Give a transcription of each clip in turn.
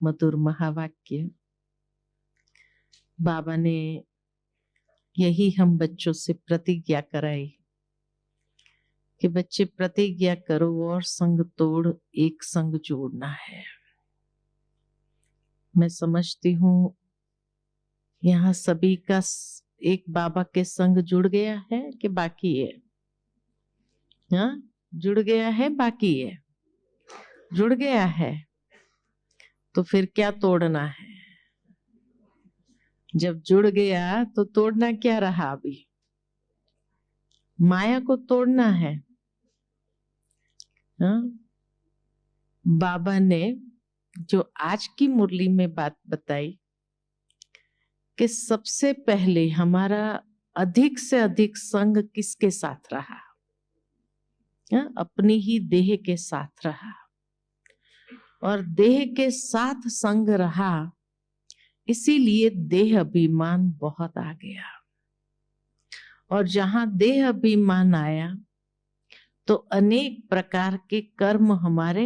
मधुर महावाक्य। बाबा ने यही हम बच्चों से प्रतिज्ञा कराई कि बच्चे प्रतिज्ञा करो और संग तोड़ एक संग जोड़ना है। मैं समझती हूँ यहाँ सभी का एक बाबा के संग जुड़ गया है कि बाकी है? हाँ, जुड़ गया है, बाकी है? जुड़ गया है तो फिर क्या तोड़ना है? जब जुड़ गया तो तोड़ना क्या रहा? अभी माया को तोड़ना है। हाँ? बाबा ने जो आज की मुरली में बात बताई कि सबसे पहले हमारा अधिक से अधिक संग किसके साथ रहा? हाँ? अपनी ही देह के साथ रहा, और देह के साथ संग रहा, इसीलिए देह अभिमान बहुत आ गया। और जहां देह अभिमान आया तो अनेक प्रकार के कर्म हमारे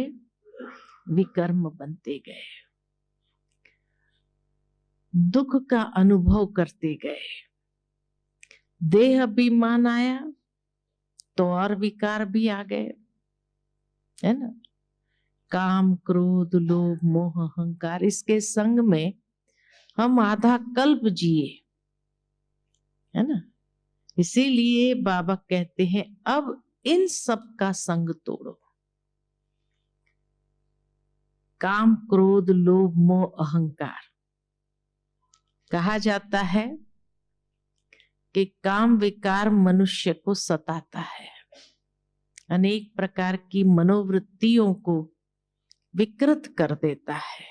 विकर्म बनते गए, दुख का अनुभव करते गए। देह अभिमान आया तो और विकार भी आ गए, है ना? काम, क्रोध, लोभ, मोह, अहंकार, इसके संग में हम आधा कल्प जिए, है ना? इसीलिए बाबा कहते हैं अब इन सब का संग तोड़ो। काम, क्रोध, लोभ, मोह, अहंकार। कहा जाता है कि काम विकार मनुष्य को सताता है, अनेक प्रकार की मनोवृत्तियों को विकृत कर देता है,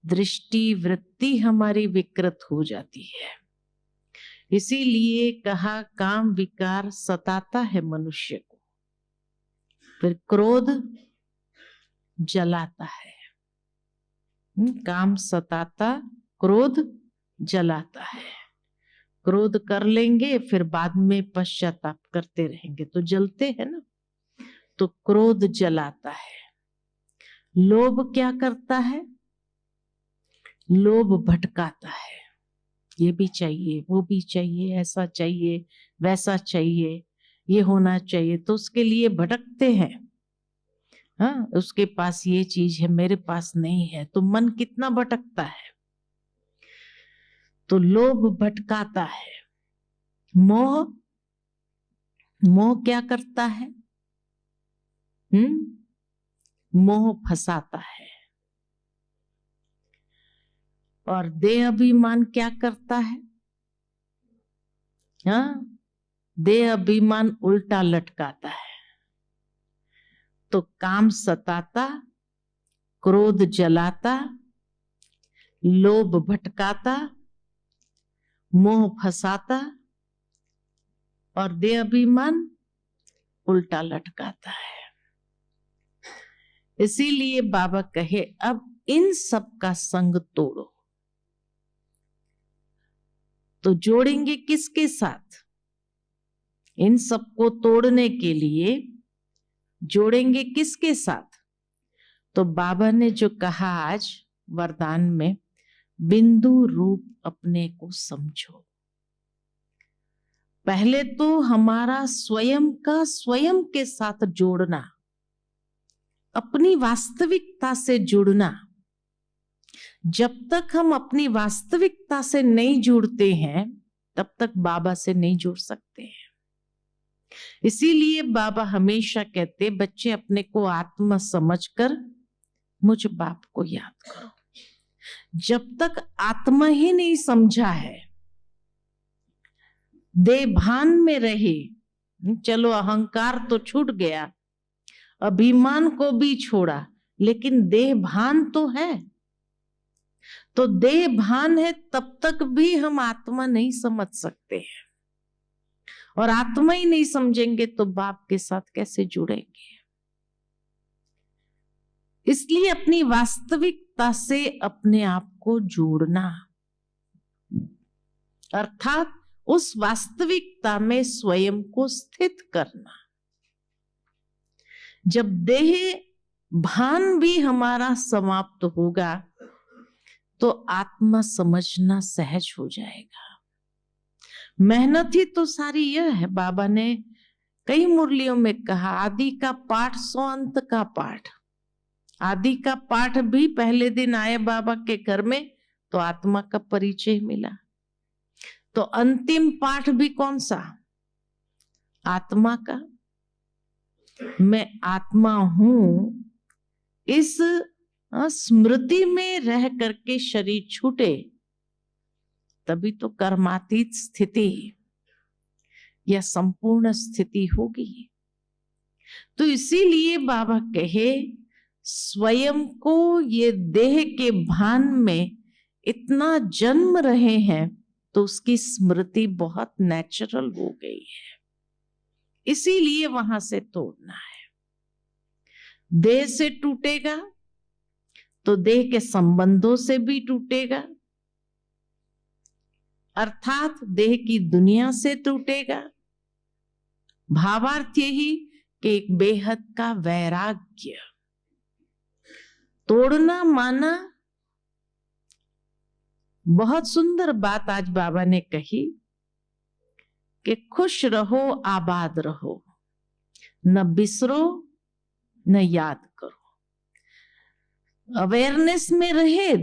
दृष्टि वृत्ति हमारी विकृत हो जाती है। इसीलिए कहा काम विकार सताता है मनुष्य को। फिर क्रोध जलाता है, काम सताता, क्रोध जलाता है। क्रोध कर लेंगे फिर बाद में पश्चाताप करते रहेंगे तो जलते हैं ना। तो क्रोध जलाता है। लोभ क्या करता है? लोभ भटकाता है, ये भी चाहिए, वो भी चाहिए, ऐसा चाहिए, वैसा चाहिए, ये होना चाहिए, तो उसके लिए भटकते हैं। हाँ, उसके पास ये चीज है, मेरे पास नहीं है, तो मन कितना भटकता है। तो लोभ भटकाता है। मोह, मोह क्या करता है? मोह फंसाता है। और देह अभिमान क्या करता है? हाँ, देह अभिमान उल्टा लटकाता है। तो काम सताता, क्रोध जलाता, लोभ भटकाता, मोह फंसाता, और देह अभिमान उल्टा लटकाता है। इसीलिए बाबा कहे अब इन सब का संग तोड़ो। तो जोड़ेंगे किसके साथ? इन सब को तोड़ने के लिए जोड़ेंगे किसके साथ? तो बाबा ने जो कहा आज वरदान में, बिंदु रूप अपने को समझो। पहले तो हमारा स्वयं का स्वयं के साथ जोड़ना, अपनी वास्तविकता से जुड़ना। जब तक हम अपनी वास्तविकता से नहीं जुड़ते हैं तब तक बाबा से नहीं जुड़ सकते हैं। इसीलिए बाबा हमेशा कहते, बच्चे अपने को आत्मा समझकर मुझ बाप को याद करो। जब तक आत्मा ही नहीं समझा है, देह भान में रहे, चलो अहंकार तो छूट गया, अभिमान को भी छोड़ा, लेकिन देह भान तो है। तो देह भान है तब तक भी हम आत्मा नहीं समझ सकते हैं, और आत्मा ही नहीं समझेंगे तो बाप के साथ कैसे जुड़ेंगे? इसलिए अपनी वास्तविकता से अपने आप को जोड़ना, अर्थात उस वास्तविकता में स्वयं को स्थित करना। जब देह भान भी हमारा समाप्त होगा तो आत्मा समझना सहज हो जाएगा। मेहनत ही तो सारी यह है। बाबा ने कई मुरलियों में कहा, आदि का पाठ सो अंत का पाठ। आदि का पाठ भी पहले दिन आए बाबा के घर में तो आत्मा का परिचय मिला, तो अंतिम पाठ भी कौन सा? आत्मा का। मैं आत्मा हूं, इस स्मृति में रह करके शरीर छूटे तभी तो कर्मातीत स्थिति या संपूर्ण स्थिति होगी। तो इसीलिए बाबा कहे, स्वयं को ये देह के भान में इतना जन्म रहे हैं तो उसकी स्मृति बहुत नेचुरल हो गई है, इसीलिए वहां से तोड़ना है। देह से टूटेगा तो देह के संबंधों से भी टूटेगा, अर्थात देह की दुनिया से टूटेगा। भावार्थ यही कि एक बेहद का वैराग्य। तोड़ना माना, बहुत सुंदर बात आज बाबा ने कही कि खुश रहो, आबाद रहो, न बिसरो न याद करो। अवेयरनेस में रहे,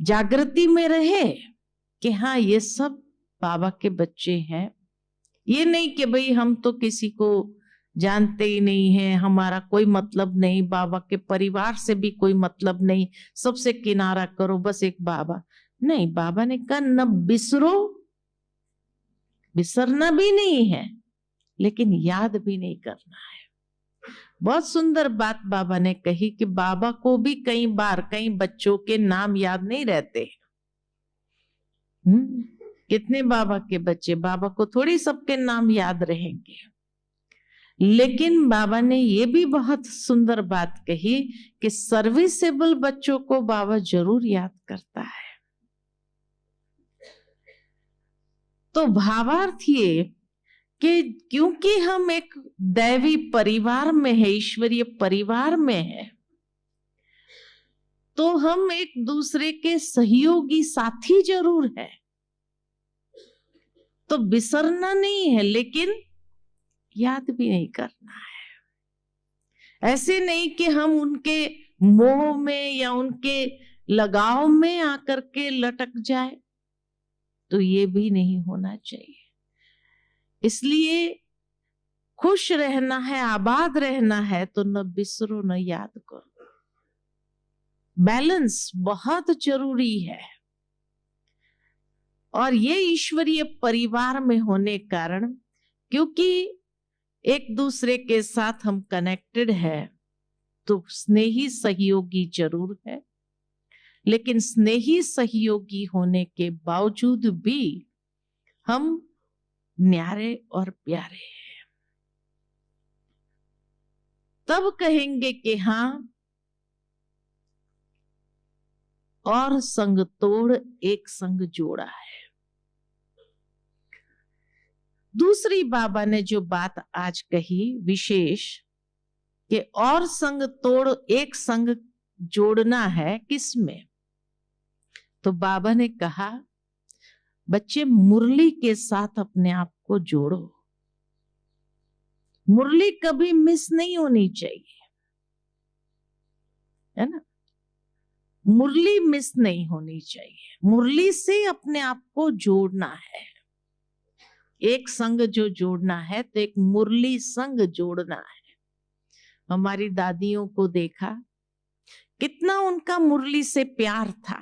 जागृति में रहे कि हाँ ये सब बाबा के बच्चे हैं। ये नहीं कि भाई हम तो किसी को जानते ही नहीं है, हमारा कोई मतलब नहीं, बाबा के परिवार से भी कोई मतलब नहीं, सबसे किनारा करो, बस एक बाबा। नहीं, बाबा ने कहा न बिसरो, बिसरना भी नहीं है लेकिन याद भी नहीं करना है। बहुत सुंदर बात बाबा ने कही कि बाबा को भी कई बार कई बच्चों के नाम याद नहीं रहते। कितने बाबा के बच्चे, बाबा को थोड़ी सबके नाम याद रहेंगे। लेकिन बाबा ने ये भी बहुत सुंदर बात कही कि सर्विसेबल बच्चों को बाबा जरूर याद करता है। तो भावार्थ ये कि क्योंकि हम एक दैवी परिवार में है, ईश्वरीय परिवार में है, तो हम एक दूसरे के सहयोगी साथी जरूर है। तो बिसरना नहीं है लेकिन याद भी नहीं करना है। ऐसे नहीं कि हम उनके मोह में या उनके लगाव में आकर के लटक जाए, तो ये भी नहीं होना चाहिए। इसलिए खुश रहना है, आबाद रहना है तो न बिसरो न याद करो। बैलेंस बहुत जरूरी है। और ये ईश्वरीय परिवार में होने कारण, क्योंकि एक दूसरे के साथ हम कनेक्टेड है, तो स्नेही सहयोगी जरूर है, लेकिन स्नेही सहयोगी होने के बावजूद भी हम न्यारे और प्यारे हैं। तब कहेंगे कि हाँ, और संग तोड़ एक संग जोड़ा है। दूसरी बाबा ने जो बात आज कही विशेष, कि और संग तोड़ एक संग जोड़ना है, किसमें? तो बाबा ने कहा, बच्चे मुरली के साथ अपने आप को जोड़ो। मुरली कभी मिस नहीं होनी चाहिए, है ना? मुरली मिस नहीं होनी चाहिए। मुरली से अपने आप को जोड़ना है। एक संग जो जोड़ना है तो एक मुरली संग जोड़ना है। हमारी दादियों को देखा, कितना उनका मुरली से प्यार था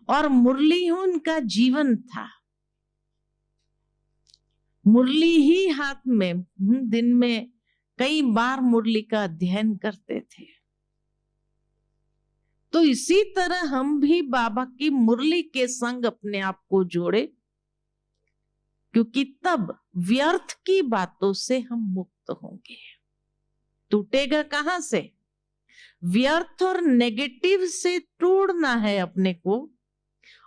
और मुरली ही उनका जीवन था। मुरली ही हाथ में, दिन में कई बार मुरली का अध्ययन करते थे। तो इसी तरह हम भी बाबा की मुरली के संग अपने आप को जोड़े, क्योंकि तब व्यर्थ की बातों से हम मुक्त होंगे। टूटेगा कहां से? व्यर्थ और नेगेटिव से तोड़ना है अपने को,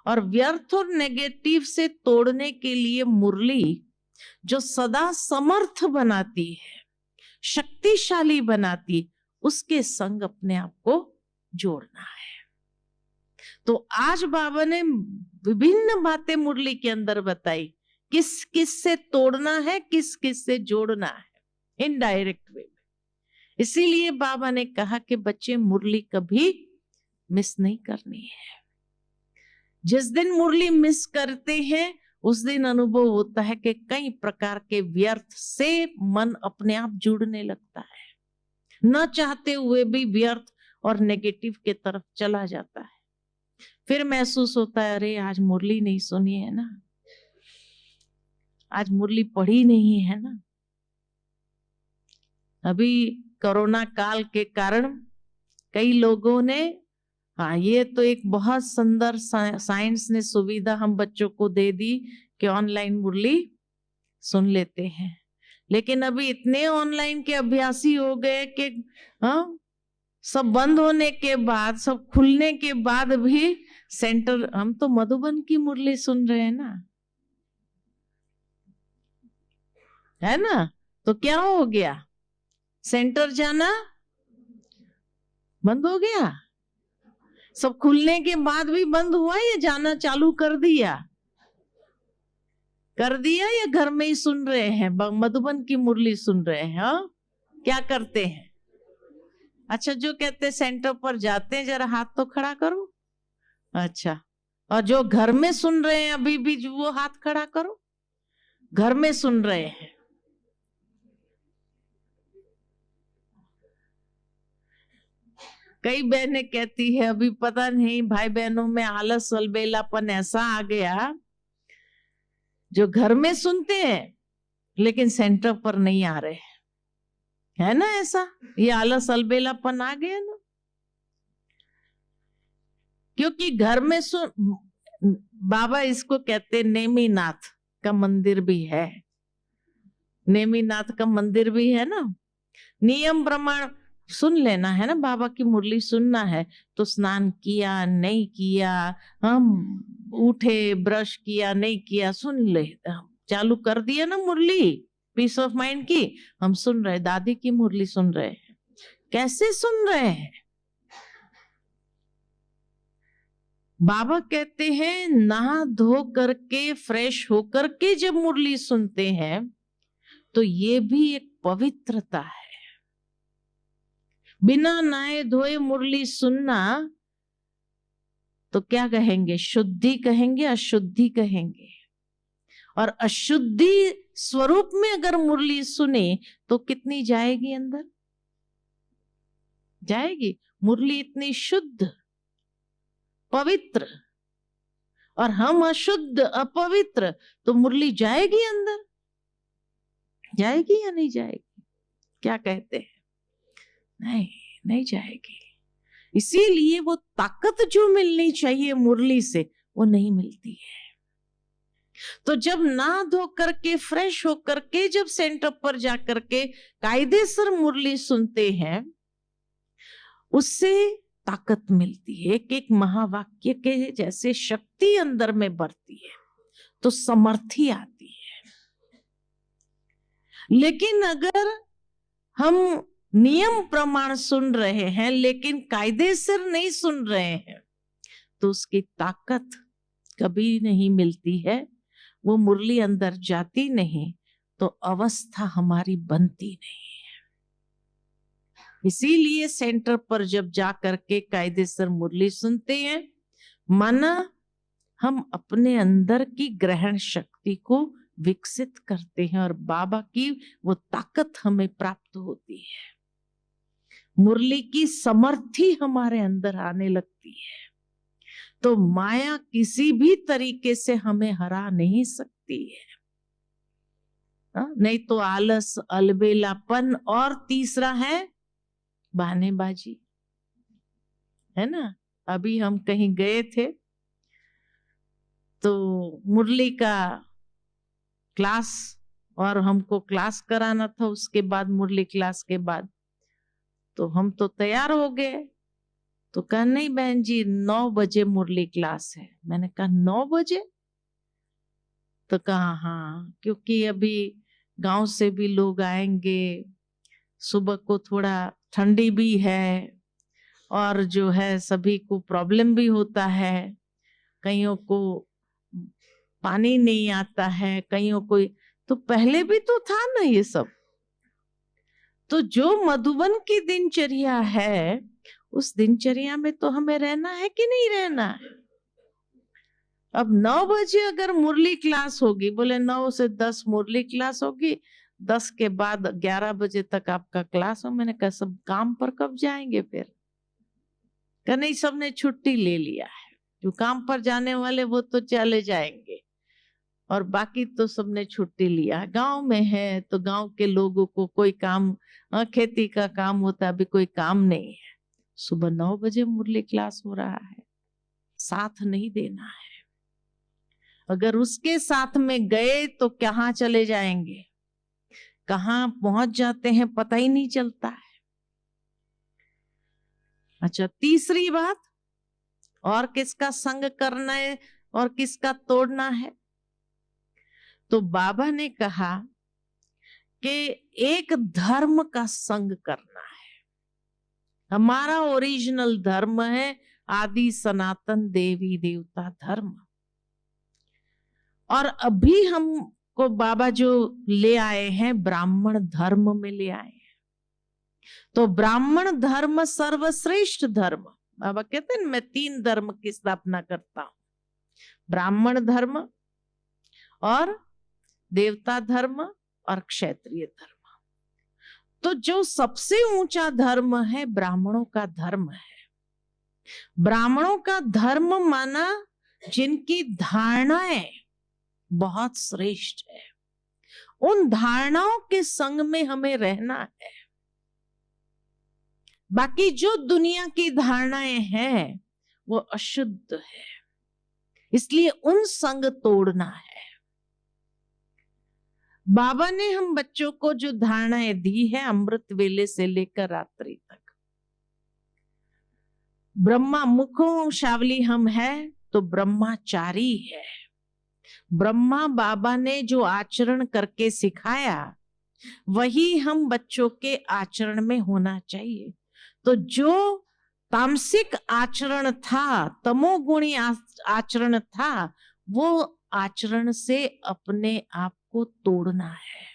और व्यर्थ और नेगेटिव से तोड़ने के लिए मुरली जो सदा समर्थ बनाती है, शक्तिशाली बनाती, उसके संग अपने आप को जोड़ना है। तो आज बाबा ने विभिन्न बातें मुरली के अंदर बताई, किस किस से तोड़ना है, किस किस से जोड़ना है, इनडायरेक्ट वे में। इसीलिए बाबा ने कहा कि बच्चे मुरली कभी मिस नहीं करनी है। जिस दिन मुरली मिस करते हैं उस दिन अनुभव होता है कि कई प्रकार के व्यर्थ से मन अपने आप जुड़ने लगता है, न चाहते हुए भी व्यर्थ और नेगेटिव के तरफ चला जाता है। फिर महसूस होता है, अरे आज मुरली नहीं सुनी है ना, आज मुरली पढ़ी नहीं है ना। अभी कोरोना काल के कारण कई लोगों ने, हाँ ये तो एक बहुत सुंदर साइंस ने सुविधा हम बच्चों को दे दी कि ऑनलाइन मुरली सुन लेते हैं, लेकिन अभी इतने ऑनलाइन के अभ्यासी हो गए कि हाँ, सब बंद होने के बाद, सब खुलने के बाद भी सेंटर, हम तो मधुबन की मुरली सुन रहे हैं ना, है ना। तो क्या हो गया, सेंटर जाना बंद हो गया? सब खुलने के बाद भी बंद हुआ या जाना चालू कर दिया? या घर में ही सुन रहे हैं, मधुबन की मुरली सुन रहे हैं? हाँ, क्या करते हैं? अच्छा, जो कहते हैं सेंटर पर जाते हैं, जरा हाथ तो खड़ा करो। अच्छा, और जो घर में सुन रहे हैं अभी भी, वो हाथ खड़ा करो। घर में सुन रहे हैं, कई बहनें कहती है अभी पता नहीं भाई बहनों में आलस अलबेलापन ऐसा आ गया, जो घर में सुनते हैं लेकिन सेंटर पर नहीं आ रहे, है ना ऐसा? ये आलस अलबेलापन आ गया ना, क्योंकि घर में सुन, बाबा इसको कहते नेमीनाथ का मंदिर भी है, नेमीनाथ का मंदिर भी है ना। नियम प्रमाण सुन लेना है ना, बाबा की मुरली सुनना है तो स्नान किया नहीं किया, हम उठे ब्रश किया नहीं किया, सुन ले, चालू कर दिया ना मुरली, पीस ऑफ माइंड की, हम सुन रहे, दादी की मुरली सुन रहे हैं। कैसे सुन रहे हैं? बाबा कहते हैं नहा धो करके फ्रेश होकर के जब मुरली सुनते हैं तो ये भी एक पवित्रता है। बिना नहाए धोए मुरली सुनना तो क्या कहेंगे? शुद्धि कहेंगे, अशुद्धि कहेंगे। और अशुद्धि स्वरूप में अगर मुरली सुने तो कितनी जाएगी अंदर? जाएगी। मुरली इतनी शुद्ध पवित्र और हम अशुद्ध अपवित्र, तो मुरली जाएगी अंदर? जाएगी या नहीं जाएगी? क्या कहते हैं? नहीं, नहीं जाएगी। इसीलिए वो ताकत जो मिलनी चाहिए मुरली से, वो नहीं मिलती है। तो जब नहा धो करके फ्रेश होकर के जब सेंटर पर जाकर के कायदेसर मुरली सुनते हैं, उससे ताकत मिलती है। एक एक महावाक्य के जैसे शक्ति अंदर में बढ़ती है, तो समर्थी आती है। लेकिन अगर हम नियम प्रमाण सुन रहे हैं लेकिन कायदेसर नहीं सुन रहे हैं, तो उसकी ताकत कभी नहीं मिलती है, वो मुरली अंदर जाती नहीं, तो अवस्था हमारी बनती नहीं है। इसीलिए सेंटर पर जब जा करके कायदेसर मुरली सुनते हैं, माना हम अपने अंदर की ग्रहण शक्ति को विकसित करते हैं और बाबा की वो ताकत हमें प्राप्त होती है। मुरली की समर्थी हमारे अंदर आने लगती है, तो माया किसी भी तरीके से हमें हरा नहीं सकती है। नहीं तो आलस अलबेलापन, और तीसरा है बहानेबाजी, है ना। अभी हम कहीं गए थे तो मुरली का क्लास, और हमको क्लास कराना था, उसके बाद मुरली क्लास के बाद तो हम तो तैयार हो गए, तो कहा नहीं बहन जी 9 बजे मुरली क्लास है। मैंने कहा 9 बजे? तो कहा हाँ, क्योंकि अभी गांव से भी लोग आएंगे, सुबह को थोड़ा ठंडी भी है और जो है सभी को प्रॉब्लम भी होता है, कईयों को पानी नहीं आता है, कईयों को, तो पहले भी तो था ना ये सब। तो जो मधुबन की दिनचर्या है, उस दिनचर्या में तो हमें रहना है कि नहीं रहना है। अब 9 बजे अगर मुरली क्लास होगी, बोले 9 से 10 मुरली क्लास होगी, 10 के बाद 11 बजे तक आपका क्लास हो। मैंने कहा सब काम पर कब जाएंगे फिर? कहा नहीं, सबने छुट्टी ले लिया है, जो काम पर जाने वाले वो तो चले जाएंगे और बाकी तो सबने छुट्टी लिया। गांव में है तो गांव के लोगों को कोई काम, खेती का काम होता है, अभी कोई काम नहीं है। सुबह 9 बजे मुरली क्लास हो रहा है, साथ नहीं देना है। अगर उसके साथ में गए तो कहाँ चले जाएंगे, कहाँ पहुंच जाते हैं पता ही नहीं चलता है। अच्छा, तीसरी बात, और किसका संग करना है और किसका तोड़ना है? तो बाबा ने कहा कि एक धर्म का संग करना है। हमारा ओरिजिनल धर्म है आदि सनातन देवी देवता धर्म। और अभी हमको बाबा जो ले आए हैं, ब्राह्मण धर्म में ले आए हैं। तो ब्राह्मण धर्म सर्वश्रेष्ठ धर्म। बाबा कहते हैं मैं 3 धर्म की स्थापना करता हूं, ब्राह्मण धर्म और देवता धर्म और क्षत्रिय धर्म। तो जो सबसे ऊंचा धर्म है ब्राह्मणों का धर्म है। ब्राह्मणों का धर्म माना जिनकी धारणाएं बहुत श्रेष्ठ है, उन धारणाओं के संग में हमें रहना है। बाकी जो दुनिया की धारणाएं हैं वो अशुद्ध है, इसलिए उन संग तोड़ना है। बाबा ने हम बच्चों को जो धारणाएं दी है अमृत वेले से लेकर रात्रि तक, ब्रह्मा मुखवंशावली हम है तो ब्रह्माचारी है। ब्रह्मा बाबा ने जो आचरण करके सिखाया वही हम बच्चों के आचरण में होना चाहिए। तो जो तामसिक आचरण था, तमोगुणी आचरण था, वो आचरण से अपने आप को तोड़ना है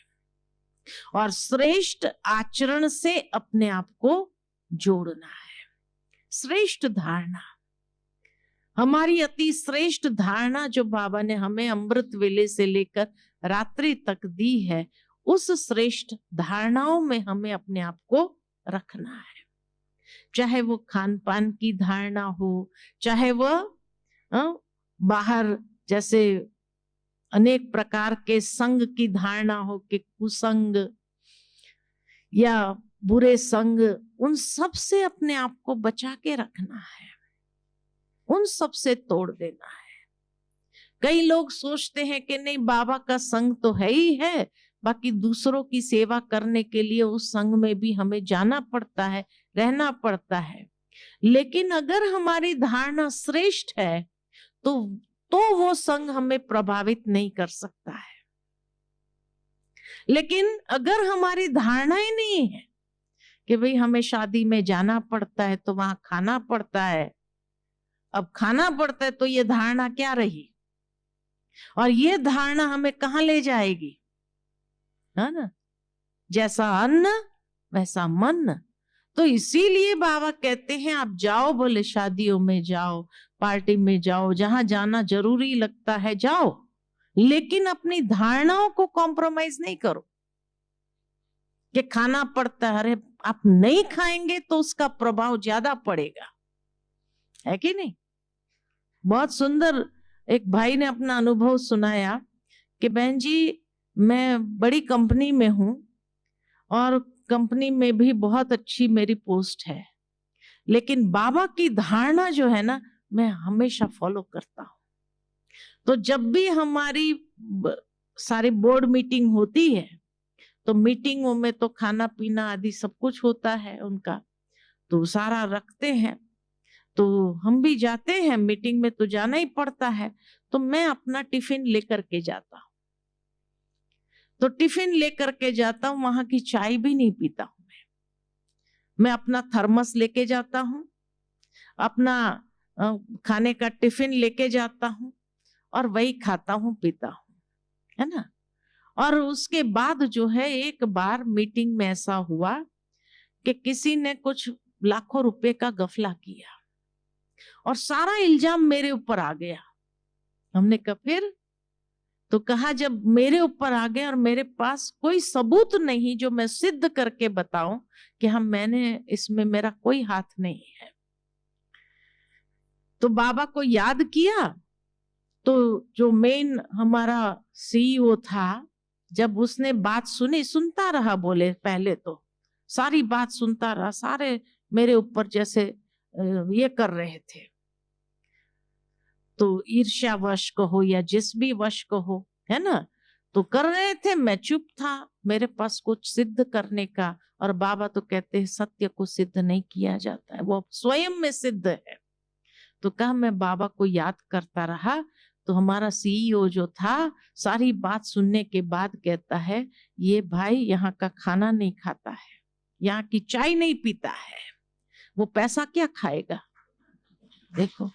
और श्रेष्ठ आचरण से अपने आप को जोड़ना है। श्रेष्ठ धारणा, हमारी अति श्रेष्ठ धारणा जो बाबा ने हमें अमृत वेले से लेकर रात्रि तक दी है, उस श्रेष्ठ धारणाओं में हमें अपने आप को रखना है। चाहे वो खान पान की धारणा हो, चाहे वह बाहर जैसे अनेक प्रकार के संग की धारणा हो कि कुसंग या बुरे संग, उन सब से अपने आप को बचा के रखना है, उन सब से तोड़ देना है। कई लोग सोचते हैं कि नहीं बाबा का संग तो है ही है, बाकी दूसरों की सेवा करने के लिए उस संग में भी हमें जाना पड़ता है, रहना पड़ता है। लेकिन अगर हमारी धारणा श्रेष्ठ है तो वो संग हमें प्रभावित नहीं कर सकता है। लेकिन अगर हमारी धारणा ही नहीं है कि भाई हमें शादी में जाना पड़ता है तो वहां खाना पड़ता है, अब खाना पड़ता है तो ये धारणा क्या रही, और ये धारणा हमें कहाँ ले जाएगी, है ना? जैसा अन्न वैसा मन। तो इसीलिए बाबा कहते हैं आप जाओ, बोले शादियों में जाओ, पार्टी में जाओ, जहां जाना जरूरी लगता है जाओ, लेकिन अपनी धारणाओं को कॉम्प्रोमाइज नहीं करो कि खाना पड़ता है। अरे आप नहीं खाएंगे तो उसका प्रभाव ज्यादा पड़ेगा, है कि नहीं? बहुत सुंदर एक भाई ने अपना अनुभव सुनाया कि बहन जी मैं बड़ी कंपनी में हूं और कंपनी में भी बहुत अच्छी मेरी पोस्ट है, लेकिन बाबा की धारणा जो है ना मैं हमेशा फॉलो करता हूं। तो जब भी हमारी सारी बोर्ड मीटिंग होती है तो मीटिंगों में तो खाना पीना आदि सब कुछ होता है उनका, तो सारा रखते हैं, तो हम भी जाते हैं मीटिंग में, तो जाना ही पड़ता है। तो मैं अपना टिफिन लेकर के जाता हूँ, तो टिफिन लेकर के जाता हूँ, वहां की चाय भी नहीं पीता हूं मैं अपना थर्मस लेके जाता हूँ, अपना खाने का टिफिन लेके जाता हूँ और वही खाता हूँ पीता हूँ, है ना। और उसके बाद जो है एक बार मीटिंग में ऐसा हुआ कि किसी ने कुछ लाखों रुपए का गफला किया और सारा इल्जाम मेरे ऊपर आ गया। हमने कहा फिर? तो कहा जब मेरे ऊपर आ गया और मेरे पास कोई सबूत नहीं जो मैं सिद्ध करके बताऊं कि हम मैंने इसमें मेरा कोई हाथ नहीं है, तो बाबा को याद किया। तो जो मेन हमारा सीईओ था, जब उसने बात सुनी, सुनता रहा, बोले पहले तो सारी बात सुनता रहा, सारे मेरे ऊपर जैसे ये कर रहे थे, तो ईर्ष्यावश कहो या जिस भी वश कहो, है ना, तो कर रहे थे। मैं चुप था, मेरे पास कुछ सिद्ध करने का, और बाबा तो कहते हैं सत्य को सिद्ध नहीं किया जाता है, वो स्वयं में सिद्ध है। तो कहा मैं बाबा को याद करता रहा। तो हमारा सीईओ जो था सारी बात सुनने के बाद कहता है ये भाई यहाँ का खाना नहीं खाता है, यहाँ की चाय नहीं पीता है, वो पैसा क्या खाएगा। देखो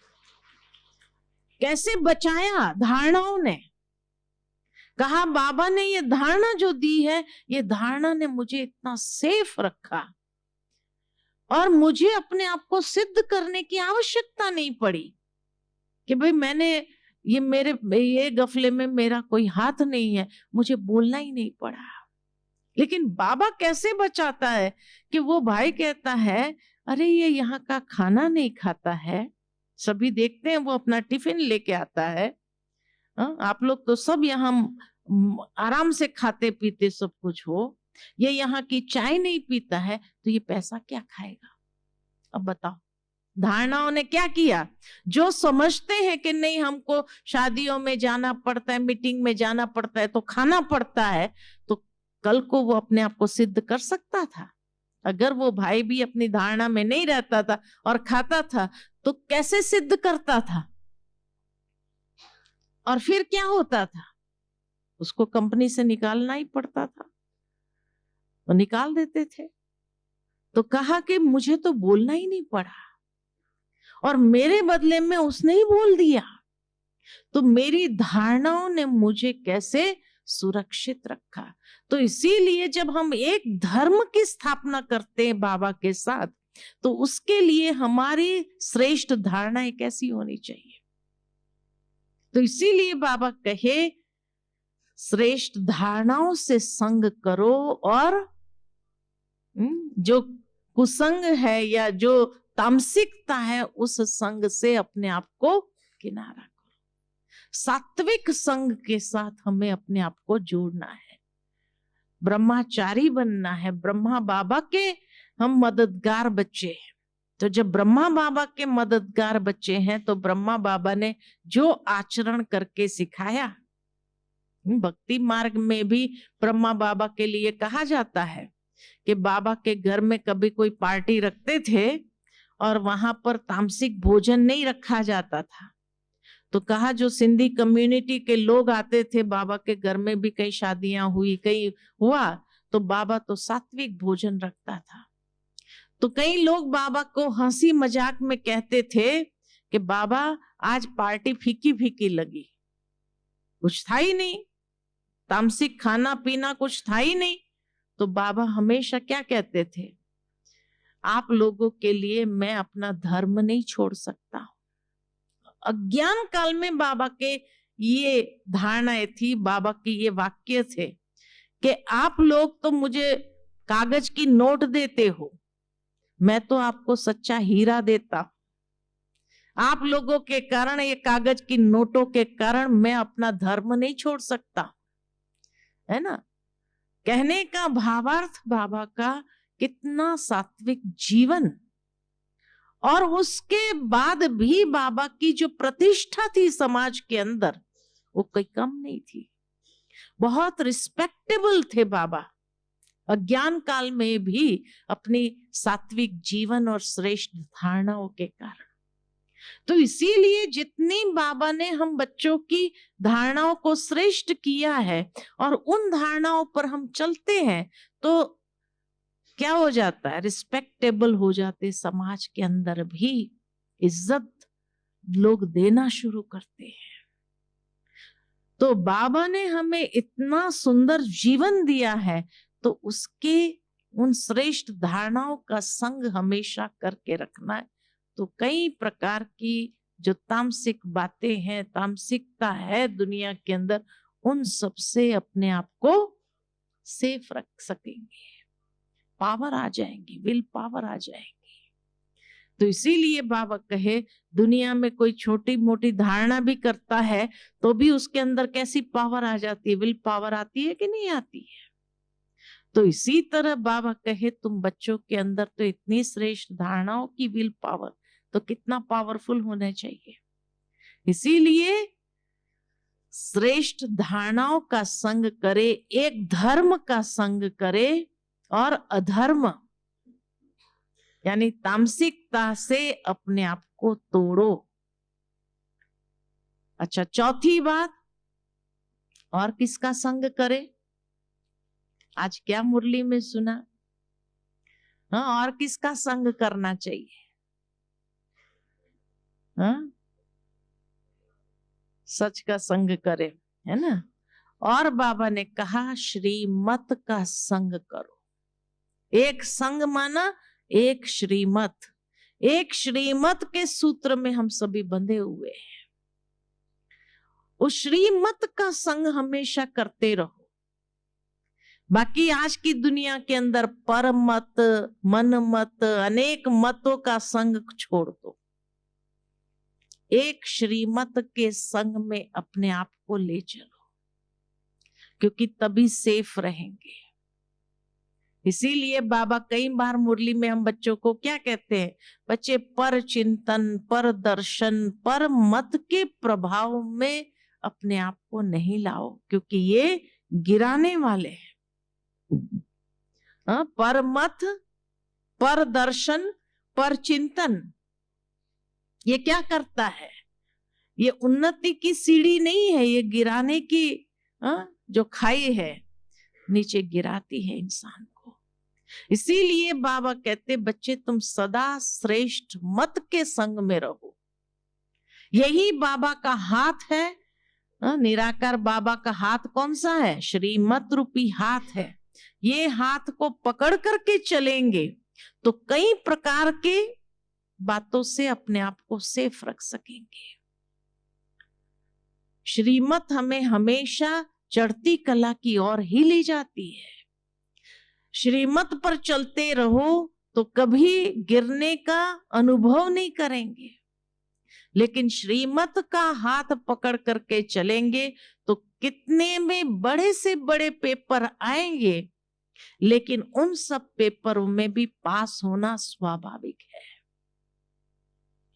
कैसे बचाया धारणाओं ने। कहा बाबा ने ये धारणा जो दी है, ये धारणा ने मुझे इतना सेफ रखा और मुझे अपने आप को सिद्ध करने की आवश्यकता नहीं पड़ी कि भाई मैंने ये गफले में मेरा कोई हाथ नहीं है, मुझे बोलना ही नहीं पड़ा। लेकिन बाबा कैसे बचाता है कि वो भाई कहता है अरे ये यहाँ का खाना नहीं खाता है, सभी देखते हैं वो अपना टिफिन लेके आता है, आप लोग तो सब यहाँ आराम से खाते पीते सब कुछ हो, ये यहाँ की चाय नहीं पीता है, तो ये पैसा क्या खाएगा। अब बताओ धारणाओं ने क्या किया। जो समझते हैं कि नहीं हमको शादियों में जाना पड़ता है, मीटिंग में जाना पड़ता है, तो खाना पड़ता है, तो कल को वो अपने आप को सिद्ध कर सकता था। अगर वो भाई भी अपनी धारणा में नहीं रहता था और खाता था तो कैसे सिद्ध करता था। और फिर क्या होता था, उसको कंपनी से निकालना ही पड़ता था, तो निकाल देते थे। तो कहा कि मुझे तो बोलना ही नहीं पड़ा और मेरे बदले में उसने ही बोल दिया, तो मेरी धारणाओं ने मुझे कैसे सुरक्षित रखा। तो इसीलिए जब हम एक धर्म की स्थापना करते हैं बाबा के साथ, तो उसके लिए हमारी श्रेष्ठ धारणाएं कैसी होनी चाहिए। तो इसीलिए बाबा कहे श्रेष्ठ धारणाओं से संग करो और जो कुसंग है या जो तामसिकता है उस संग से अपने आप को किनारा करो। सात्विक संग के साथ हमें अपने आप को जोड़ना है, ब्रह्मचारी बनना है। ब्रह्मा बाबा के हम मददगार बच्चे हैं, तो जब ब्रह्मा बाबा के मददगार बच्चे हैं तो ब्रह्मा बाबा ने जो आचरण करके सिखाया, भक्ति मार्ग में भी ब्रह्मा बाबा के लिए कहा जाता है कि बाबा के घर में कभी कोई पार्टी रखते थे और वहां पर तामसिक भोजन नहीं रखा जाता था, तो कहा जो सिंधी कम्युनिटी के लोग आते थे बाबा के घर में भी, कई शादियां हुई, कई हुआ, तो बाबा तो सात्विक भोजन रखता था। तो कई लोग बाबा को हंसी मजाक में कहते थे कि बाबा आज पार्टी फीकी फीकी लगी, कुछ था ही नहीं, तामसिक खाना पीना कुछ था ही नहीं। तो बाबा हमेशा क्या कहते थे, आप लोगों के लिए मैं अपना धर्म नहीं छोड़ सकता। अज्ञान काल में बाबा के ये धारणाएं थी, बाबा की ये वाक्य थे कि आप लोग तो मुझे कागज की नोट देते हो, मैं तो आपको सच्चा हीरा देता। आप लोगों के कारण, ये कागज की नोटों के कारण मैं अपना धर्म नहीं छोड़ सकता, है ना। कहने का भावार्थ बाबा का कितना सात्विक जीवन, और उसके बाद भी बाबा की जो प्रतिष्ठा थी समाज के अंदर वो कोई कम नहीं थी, बहुत रिस्पेक्टेबल थे बाबा अज्ञान काल में भी अपनी सात्विक जीवन और श्रेष्ठ धारणाओं के कारण। तो इसीलिए जितनी बाबा ने हम बच्चों की धारणाओं को श्रेष्ठ किया है और उन धारणाओं पर हम चलते हैं तो क्या हो जाता है, रिस्पेक्टेबल हो जाते समाज के अंदर भी। इज्जत लोग देना शुरू करते हैं। तो बाबा ने हमें इतना सुंदर जीवन दिया है, तो उसके उन श्रेष्ठ धारणाओं का संग हमेशा करके रखना है। तो कई प्रकार की जो तामसिक बातें हैं, तामसिकता है दुनिया के अंदर, उन सब से अपने आप को सेफ रख सकेंगे, पावर आ जाएंगी, विल पावर आ जाएंगी। तो इसीलिए बाबा कहे, दुनिया में कोई छोटी मोटी धारणा भी करता है तो भी उसके अंदर कैसी पावर आ जाती है, विल पावर आती है कि नहीं आती है। तो इसी तरह बाबा कहे, तुम बच्चों के अंदर तो इतनी श्रेष्ठ धारणाओं की विल पावर, तो कितना पावरफुल होना चाहिए। इसीलिए श्रेष्ठ धारणाओं का संग करे, एक धर्म का संग करे और अधर्म यानी तामसिकता से अपने आप को तोड़ो। अच्छा, चौथी बात, और किसका संग करे? आज क्या मुरली में सुना? हाँ, और किसका संग करना चाहिए? हाँ, सच का संग करे, है ना। और बाबा ने कहा श्रीमत का संग करो। एक संग माना एक श्रीमत, एक श्रीमत के सूत्र में हम सभी बंधे हुए हैं। उस श्रीमत का संग हमेशा करते रहो। बाकी आज की दुनिया के अंदर पर मत, मन मत, अनेक मतों का संग छोड़ दो। एक श्रीमत के संग में अपने आप को ले चलो, क्योंकि तभी सेफ रहेंगे। इसीलिए बाबा कई बार मुरली में हम बच्चों को क्या कहते हैं? बच्चे पर चिंतन, पर दर्शन, पर मत के प्रभाव में अपने आप को नहीं लाओ, क्योंकि ये गिराने वाले हैं। पर मत, पर दर्शन, पर चिंतन, ये क्या करता है? ये उन्नति की सीढ़ी नहीं है, ये गिराने की जो खाई है, नीचे गिराती है इंसान को। इसीलिए बाबा कहते, बच्चे तुम सदा श्रेष्ठ मत के संग में रहो। यही बाबा का हाथ है। निराकार बाबा का हाथ कौन सा है? श्रीमत रूपी हाथ है। ये हाथ को पकड़ करके चलेंगे तो कई प्रकार के बातों से अपने आप को सेफ रख सकेंगे। श्रीमत हमें हमेशा चढ़ती कला की ओर ही ले जाती है। श्रीमत पर चलते रहो तो कभी गिरने का अनुभव नहीं करेंगे, लेकिन श्रीमत का हाथ पकड़ करके चलेंगे तो कितने में बड़े से बड़े पेपर आएंगे, लेकिन उन सब पेपरों में भी पास होना स्वाभाविक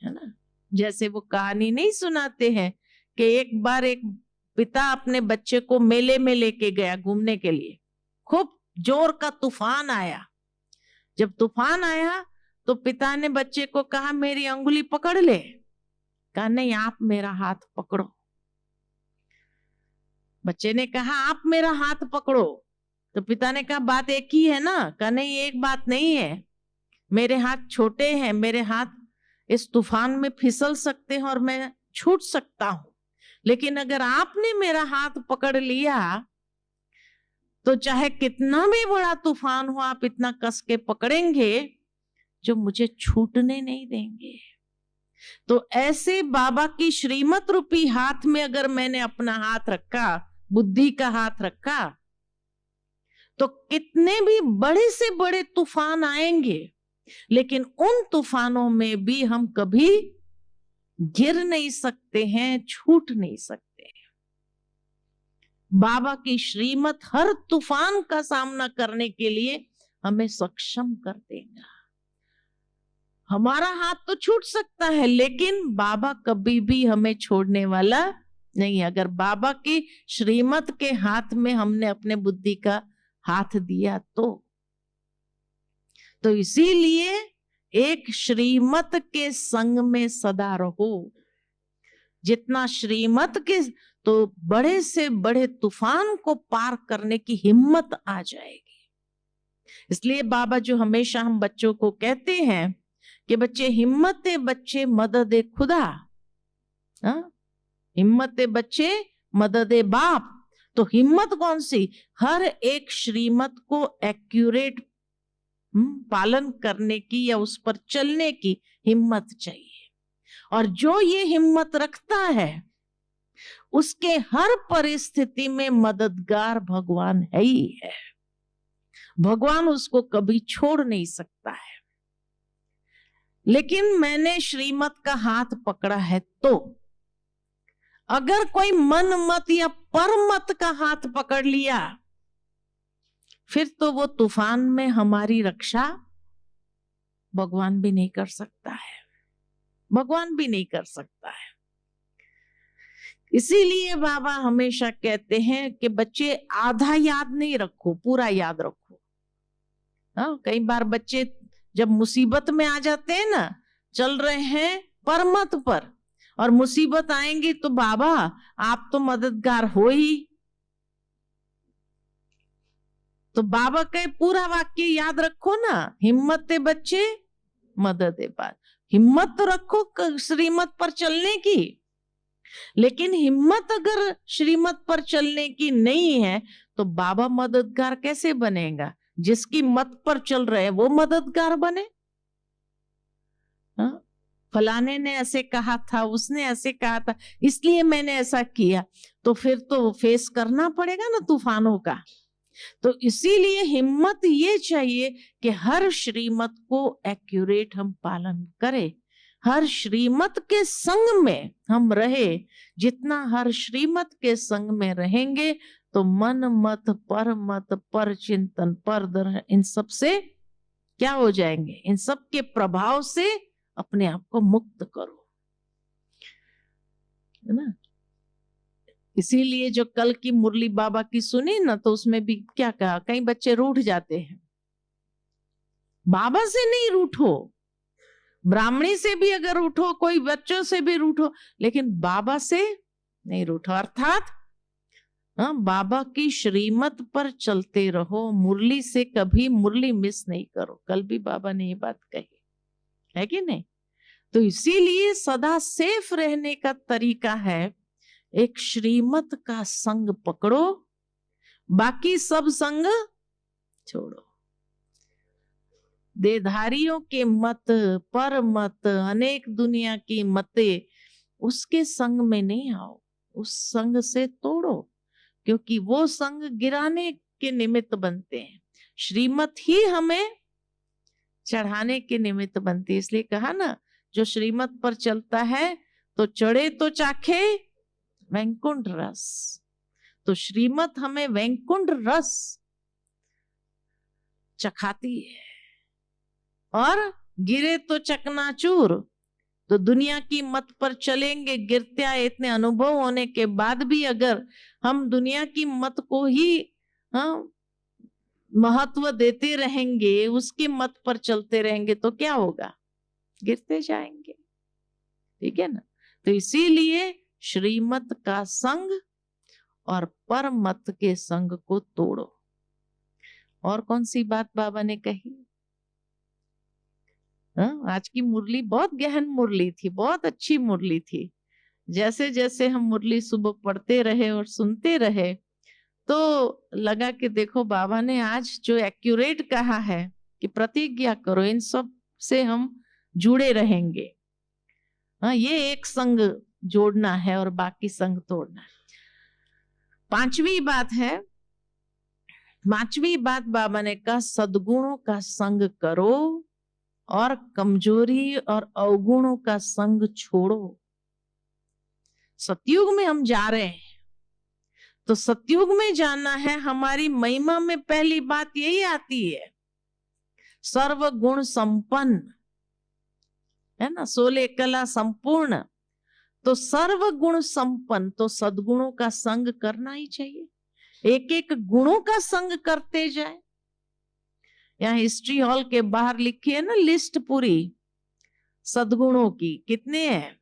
है ना। जैसे वो कहानी नहीं सुनाते हैं कि एक बार एक पिता अपने बच्चे को मेले में लेके गया घूमने के लिए। खूब जोर का तूफान आया। जब तूफान आया तो पिता ने बच्चे को कहा, मेरी अंगुली पकड़ ले। कहा, नहीं, आप मेरा हाथ पकड़ो। बच्चे ने कहा, आप मेरा हाथ पकड़ो। तो पिता ने कहा, बात एक ही है ना। कहा, नहीं, एक बात नहीं है, मेरे हाथ छोटे हैं, मेरे हाथ इस तूफान में फिसल सकते हैं और मैं छूट सकता हूं, लेकिन अगर आपने मेरा हाथ पकड़ लिया तो चाहे कितना भी बड़ा तूफान हो, आप इतना कस के पकड़ेंगे जो मुझे छूटने नहीं देंगे। तो ऐसे बाबा की श्रीमत रूपी हाथ में अगर मैंने अपना हाथ रखा, बुद्धि का हाथ रखा, तो कितने भी बड़े से बड़े तूफान आएंगे, लेकिन उन तूफानों में भी हम कभी गिर नहीं सकते हैं, छूट नहीं सकते। बाबा की श्रीमत हर तूफान का सामना करने के लिए हमें सक्षम कर देगा। हमारा हाथ तो छूट सकता है, लेकिन बाबा कभी भी हमें छोड़ने वाला नहीं। अगर बाबा की श्रीमत के हाथ में हमने अपने बुद्धि का हाथ दिया तो इसीलिए एक श्रीमत के संग में सदा रहो। जितना श्रीमत के, तो बड़े से बड़े तूफान को पार करने की हिम्मत आ जाएगी। इसलिए बाबा जो हमेशा हम बच्चों को कहते हैं कि बच्चे हिम्मत बच्चे मदद खुदा, हिम्मत बच्चे मदद बाप। तो हिम्मत कौन सी? हर एक श्रीमत को एक्यूरेट पालन करने की या उस पर चलने की हिम्मत चाहिए। और जो ये हिम्मत रखता है उसके हर परिस्थिति में मददगार भगवान है ही है। भगवान उसको कभी छोड़ नहीं सकता है। लेकिन मैंने श्रीमत का हाथ पकड़ा है, तो अगर कोई मन मत या परमत का हाथ पकड़ लिया, फिर तो वो तूफान में हमारी रक्षा भगवान भी नहीं कर सकता है, भगवान भी नहीं कर सकता है। इसीलिए बाबा हमेशा कहते हैं कि बच्चे आधा याद नहीं रखो, पूरा याद रखो। कई बार बच्चे जब मुसीबत में आ जाते हैं ना, चल रहे हैं परमत पर, और मुसीबत आएंगी तो बाबा आप तो मददगार हो ही, तो बाबा का पूरा वाक्य याद रखो ना, हिम्मत बच्चे मदद बात। हिम्मत तो रखो श्रीमत पर चलने की, लेकिन हिम्मत अगर श्रीमत पर चलने की नहीं है तो बाबा मददगार कैसे बनेगा? जिसकी मत पर चल रहे वो मददगार बने। फलाने ने ऐसे कहा था, उसने ऐसे कहा था, इसलिए मैंने ऐसा किया, तो फिर तो फेस करना पड़ेगा ना तूफानों का। तो इसीलिए हिम्मत ये चाहिए कि हर श्रीमत को एक्यूरेट हम पालन करें, हर श्रीमत के संग में हम रहे। जितना हर श्रीमत के संग में रहेंगे तो मन मत पर चिंतन पर दर्शन, इन सब से क्या हो जाएंगे? इन सब के प्रभाव से अपने आप को मुक्त करो, है ना। इसीलिए जो कल की मुरली बाबा की सुनी ना, तो उसमें भी क्या कहा, कई बच्चे रूठ जाते हैं। बाबा से नहीं रूठो, ब्राह्मणी से भी अगर रूठो, कोई बच्चों से भी रूठो, लेकिन बाबा से नहीं रूठो। अर्थात बाबा की श्रीमत पर चलते रहो, मुरली से कभी मुरली मिस नहीं करो। कल भी बाबा ने ये बात कही है कि नहीं? तो इसीलिए सदा सेफ रहने का तरीका है, एक श्रीमत का संग पकड़ो, बाकी सब संग छोड़ो। देधारियों के मत, पर मत, अनेक दुनिया की मते, उसके संग में नहीं आओ, उस संग से तोड़ो, क्योंकि वो संग गिराने के निमित्त बनते हैं। श्रीमत ही हमें चढ़ाने के निमित्त बनती है। इसलिए कहा ना, जो श्रीमत पर चलता है तो चढ़े तो चाखे वैकुंठ रस। तो श्रीमत हमें वैकुंठ रस चखाती है, और गिरे तो चकनाचूर। तो दुनिया की मत पर चलेंगे, गिरत्या इतने अनुभव होने के बाद भी अगर हम दुनिया की मत को ही महत्व देते रहेंगे, उसकी मत पर चलते रहेंगे, तो क्या होगा? गिरते जाएंगे, ठीक है ना। तो इसीलिए श्रीमत का संग और परमत के संग को तोड़ो। और कौन सी बात बाबा ने कही? आज की मुरली बहुत गहन मुरली थी, बहुत अच्छी मुरली थी। जैसे जैसे हम मुरली सुबह पढ़ते रहे और सुनते रहे, तो लगा कि देखो बाबा ने आज जो एक्यूरेट कहा है कि प्रतिज्ञा करो, इन सब से हम जुड़े रहेंगे। ये एक संग जोड़ना है और बाकी संग तोड़ना है। पांचवी बात है, पांचवी बात बाबा ने कहा, सद्गुणों का संग करो और कमजोरी और अवगुणों का संग छोड़ो। सतयुग में हम जा रहे हैं, तो सतयुग में जाना है। हमारी महिमा में पहली बात यही आती है, सर्व गुण संपन्न, है ना, 16 कला संपूर्ण। तो सर्व गुण संपन्न, तो सद्गुणों का संग करना ही चाहिए। एक एक गुणों का संग करते जाए। यहाँ हिस्ट्री हॉल के बाहर लिखी है ना लिस्ट पूरी सद्गुणों की, कितने हैं?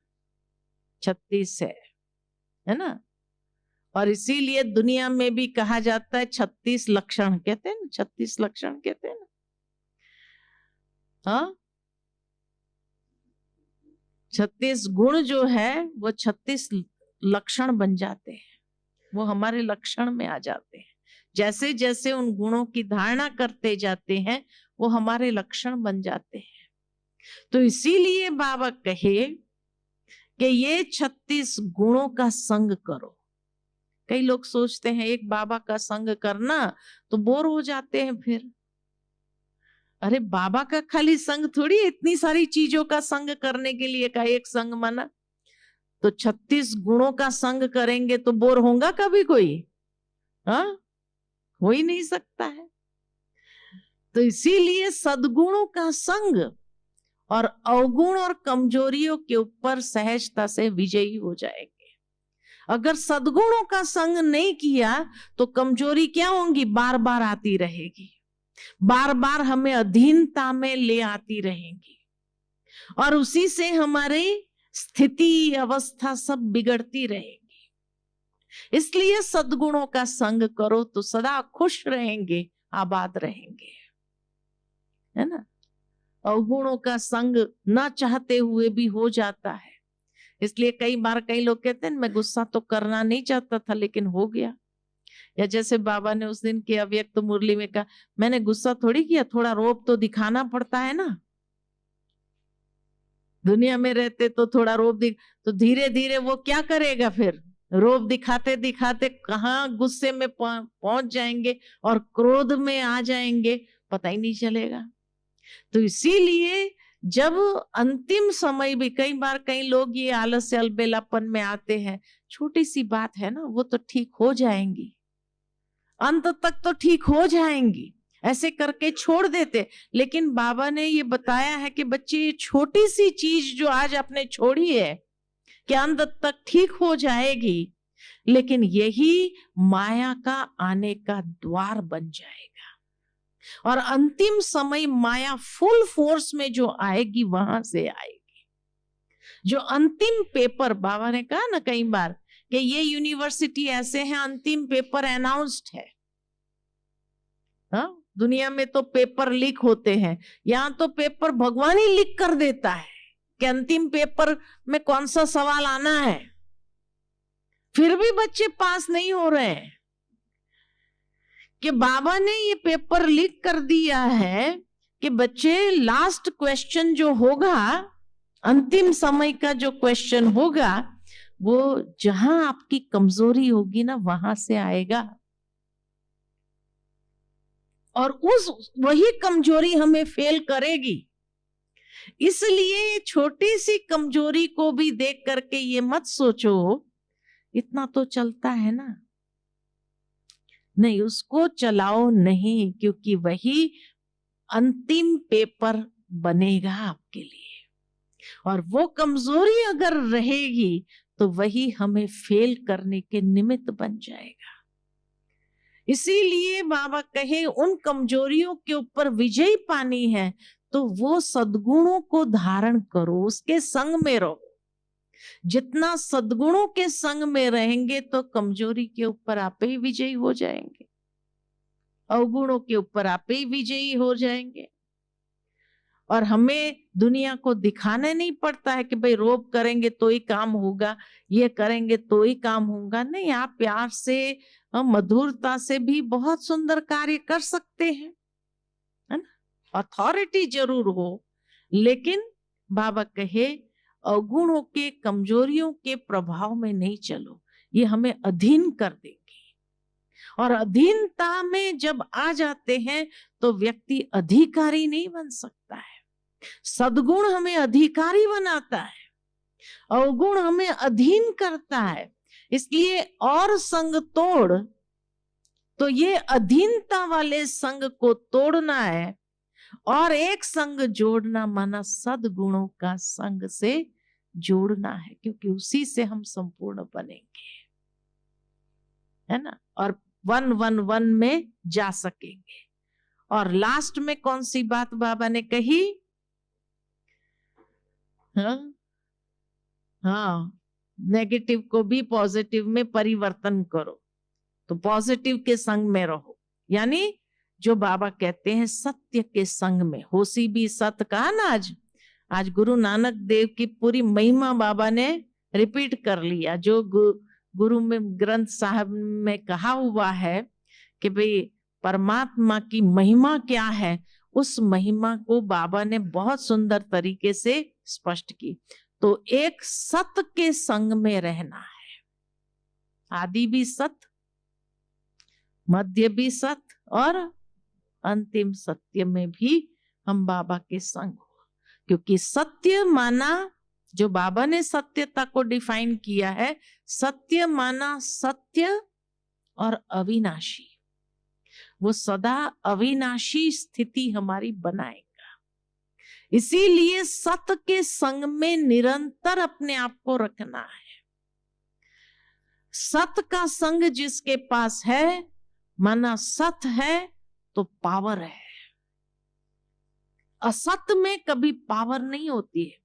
36 है ना। और इसीलिए दुनिया में भी कहा जाता है 36 लक्षण, कहते हैं ना, 36 लक्षण कहते हैं ना। हाँ, 36 गुण जो है वो 36 लक्षण बन जाते हैं, वो हमारे लक्षण में आ जाते हैं। जैसे जैसे उन गुणों की धारणा करते जाते हैं वो हमारे लक्षण बन जाते हैं। तो इसीलिए बाबा कहे कि ये 36 गुणों का संग करो। कई लोग सोचते हैं एक बाबा का संग करना तो बोर हो जाते हैं फिर। अरे बाबा का खाली संग थोड़ी, इतनी सारी चीजों का संग करने के लिए का एक संग माना। तो 36 गुणों का संग करेंगे तो बोर होगा कभी कोई? हाँ, हो ही नहीं सकता है। तो इसीलिए सद्गुणों का संग और अवगुण और कमजोरियों के ऊपर सहजता से विजयी हो जाएंगे। अगर सद्गुणों का संग नहीं किया तो कमजोरी क्या होंगी? बार बार आती रहेगी, बार बार हमें अधीनता में ले आती रहेंगी और उसी से हमारी स्थिति अवस्था सब बिगड़ती रहेगी। इसलिए सद्गुणों का संग करो तो सदा खुश रहेंगे, आबाद रहेंगे, है ना। अवगुणों का संग ना चाहते हुए भी हो जाता है। इसलिए कई बार कई लोग कहते हैं मैं गुस्सा तो करना नहीं चाहता था लेकिन हो गया। या जैसे बाबा ने उस दिन की अव्यक्त मुरली में कहा, मैंने गुस्सा थोड़ी किया, थोड़ा रोब तो दिखाना पड़ता है ना। दुनिया में रहते तो थोड़ा रोब तो धीरे धीरे वो क्या करेगा फिर? रोब दिखाते दिखाते कहाँ गुस्से में पहुंच जाएंगे और क्रोध में आ जाएंगे, पता ही नहीं चलेगा। तो इसीलिए जब अंतिम समय भी कई बार कई लोग ये आलस्य अलबेलापन में आते हैं, छोटी सी बात है ना, वो तो ठीक हो जाएंगी, अंत तक तो ठीक हो जाएंगी, ऐसे करके छोड़ देते। लेकिन बाबा ने ये बताया है कि बच्चे ये छोटी सी चीज जो आज आपने छोड़ी है कि अंत तक ठीक हो जाएगी, लेकिन यही माया का आने का द्वार बन जाएगा और अंतिम समय माया फुल फोर्स में जो आएगी वहां से आएगी। जो अंतिम पेपर, बाबा ने कहा ना कई बार कि ये यूनिवर्सिटी ऐसे हैं, अंतिम पेपर अनाउंस्ड है। हाँ, दुनिया में तो पेपर लीक होते हैं, यहां तो पेपर भगवान ही लीक कर देता है कि अंतिम पेपर में कौन सा सवाल आना है। फिर भी बच्चे पास नहीं हो रहे हैं कि बाबा ने ये पेपर लीक कर दिया है कि बच्चे लास्ट क्वेश्चन जो होगा, अंतिम समय का जो क्वेश्चन होगा, वो जहां आपकी कमजोरी होगी ना वहां से आएगा और वही कमजोरी हमें फेल करेगी। इसलिए छोटी सी कमजोरी को भी देख करके ये मत सोचो इतना तो चलता है ना, नहीं, उसको चलाओ नहीं, क्योंकि वही अंतिम पेपर बनेगा आपके लिए और वो कमजोरी अगर रहेगी तो वही हमें फेल करने के निमित्त बन जाएगा। इसीलिए बाबा कहे उन कमजोरियों के ऊपर विजय पानी है तो वो सद्गुणों को धारण करो, उसके संग में रहो। जितना सद्गुणों के संग में रहेंगे तो कमजोरी के ऊपर आप ही विजयी हो जाएंगे, अवगुणों के ऊपर आप ही विजयी हो जाएंगे। और हमें दुनिया को दिखाने नहीं पड़ता है कि भाई रोब करेंगे तो ही काम होगा, ये करेंगे तो ही काम होगा। नहीं, आप प्यार से मधुरता से भी बहुत सुंदर कार्य कर सकते हैं, है ना। अथॉरिटी जरूर हो, लेकिन बाबा कहे अवगुणों के, कमजोरियों के प्रभाव में नहीं चलो, ये हमें अधीन कर देंगे। और अधीनता में जब आ जाते हैं तो व्यक्ति अधिकारी नहीं बन सकता है। सद्गुण हमें अधिकारी बनाता है, अवगुण हमें अधीन करता है। इसलिए और संग तोड़, तो ये अधीनता वाले संग को तोड़ना है और एक संग जोड़ना माना सद्गुणों का संग से जोड़ना है, क्योंकि उसी से हम संपूर्ण बनेंगे, है ना, और 1-1-1 में जा सकेंगे। और लास्ट में कौन सी बात बाबा ने कही? हाँ, नेगेटिव को भी पॉजिटिव में परिवर्तन करो, तो पॉजिटिव के संग में रहो। यानी जो बाबा कहते हैं सत्य के संग में, होसी भी सत्य कहा ना आज, आज गुरु नानक देव की पूरी महिमा बाबा ने रिपीट कर लिया। जो गुरु में ग्रंथ साहब में कहा हुआ है कि भाई परमात्मा की महिमा क्या है, उस महिमा को बाबा ने बहुत सुंदर तरीके से स्पष्ट की। तो एक सत्य के संग में रहना है, आदि भी सत्य, मध्य भी सत्य और अंतिम सत्य में भी हम बाबा के संग हो। क्योंकि सत्य माना, जो बाबा ने सत्यता को डिफाइन किया है, सत्य माना सत्य और अविनाशी। वो सदा अविनाशी स्थिति हमारी बनाएगा। इसीलिए सत्य के संग में निरंतर अपने आप को रखना है। सत्य का संग जिसके पास है, माना सत्य है तो पावर है। असत्य में कभी पावर नहीं होती है।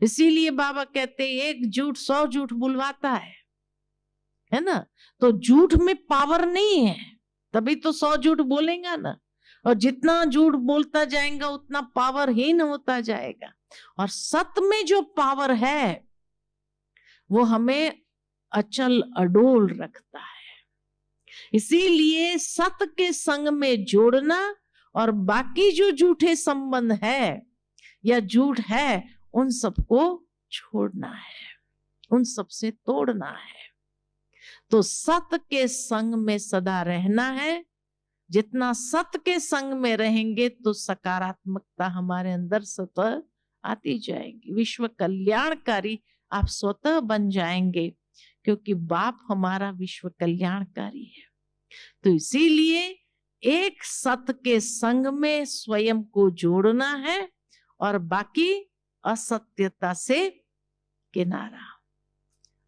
इसीलिए बाबा कहते हैं एक झूठ 100 झूठ बुलवाता है ना। तो झूठ में पावर नहीं है, तभी तो 100 झूठ बोलेगा ना। और जितना झूठ बोलता जाएगा उतना पावरहीन होता जाएगा। और सत्य में जो पावर है वो हमें अचल अडोल रखता है। इसीलिए सत्य के संग में जोड़ना और बाकी जो झूठे संबंध है या झूठ है, उन सबको छोड़ना है, उन सबसे तोड़ना है। तो सत्य के संग में सदा रहना है। जितना सत्य के संग में रहेंगे तो सकारात्मकता हमारे अंदर स्वतः आती जाएगी। विश्व कल्याणकारी आप स्वतः बन जाएंगे, क्योंकि बाप हमारा विश्व कल्याणकारी है। तो इसीलिए एक सत्य के संग में स्वयं को जोड़ना है और बाकी असत्यता से किनारा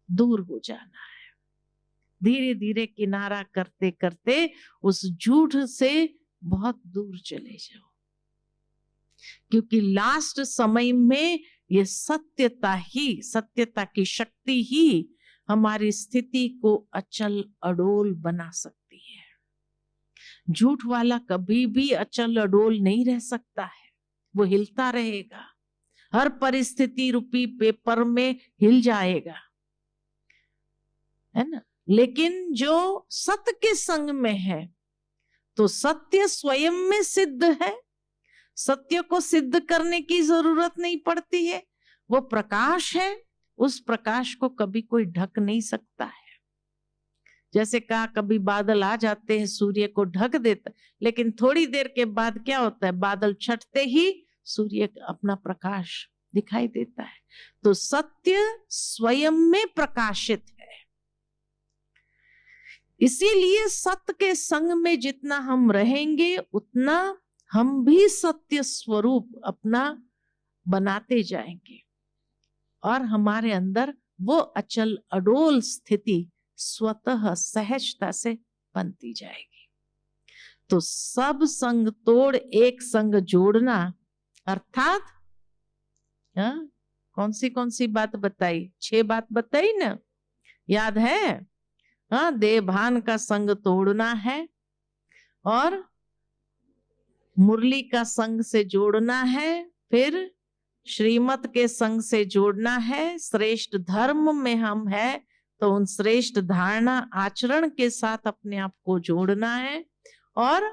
दूर हो जाना है। धीरे धीरे किनारा करते करते उस झूठ से बहुत दूर चले जाओ, क्योंकि लास्ट समय में ये सत्यता की शक्ति ही हमारी स्थिति को अचल अडोल बना सकती है। झूठ वाला कभी भी अचल अडोल नहीं रह सकता है, वो हिलता रहेगा, हर परिस्थिति रूपी पेपर में हिल जाएगा, है ना। लेकिन जो सत्य के संग में है तो सत्य स्वयं में सिद्ध है। सत्य को सिद्ध करने की जरूरत नहीं पड़ती है, वो प्रकाश है, उस प्रकाश को कभी कोई ढक नहीं सकता है। जैसे कहा कभी बादल आ जाते हैं, सूर्य को ढक देता, लेकिन थोड़ी देर के बाद क्या होता है, बादल छटते ही सूर्य अपना प्रकाश दिखाई देता है। तो सत्य स्वयं में प्रकाशित है। इसीलिए सत्य के संग में जितना हम रहेंगे उतना हम भी सत्य स्वरूप अपना बनाते जाएंगे और हमारे अंदर वो अचल अडोल स्थिति स्वतः सहजता से बनती जाएगी। तो सब संग तोड़ एक संग जोड़ना, अर्थात कौन सी बात बताई, 6 बात बताई ना, याद है। देह भान का संग तोड़ना है और मुरली का संग से जोड़ना है, फिर श्रीमत के संग से जोड़ना है। श्रेष्ठ धर्म में हम है तो उन श्रेष्ठ धारणा आचरण के साथ अपने आप को जोड़ना है और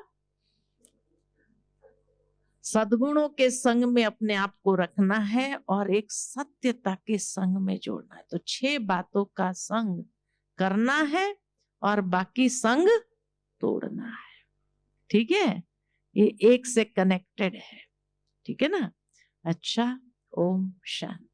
सद्गुणों के संग में अपने आप को रखना है और एक सत्यता के संग में जोड़ना है। तो 6 बातों का संग करना है और बाकी संग तोड़ना है। ठीक है, ये एक से कनेक्टेड है। ठीक है ना। अच्छा, ओम शांति।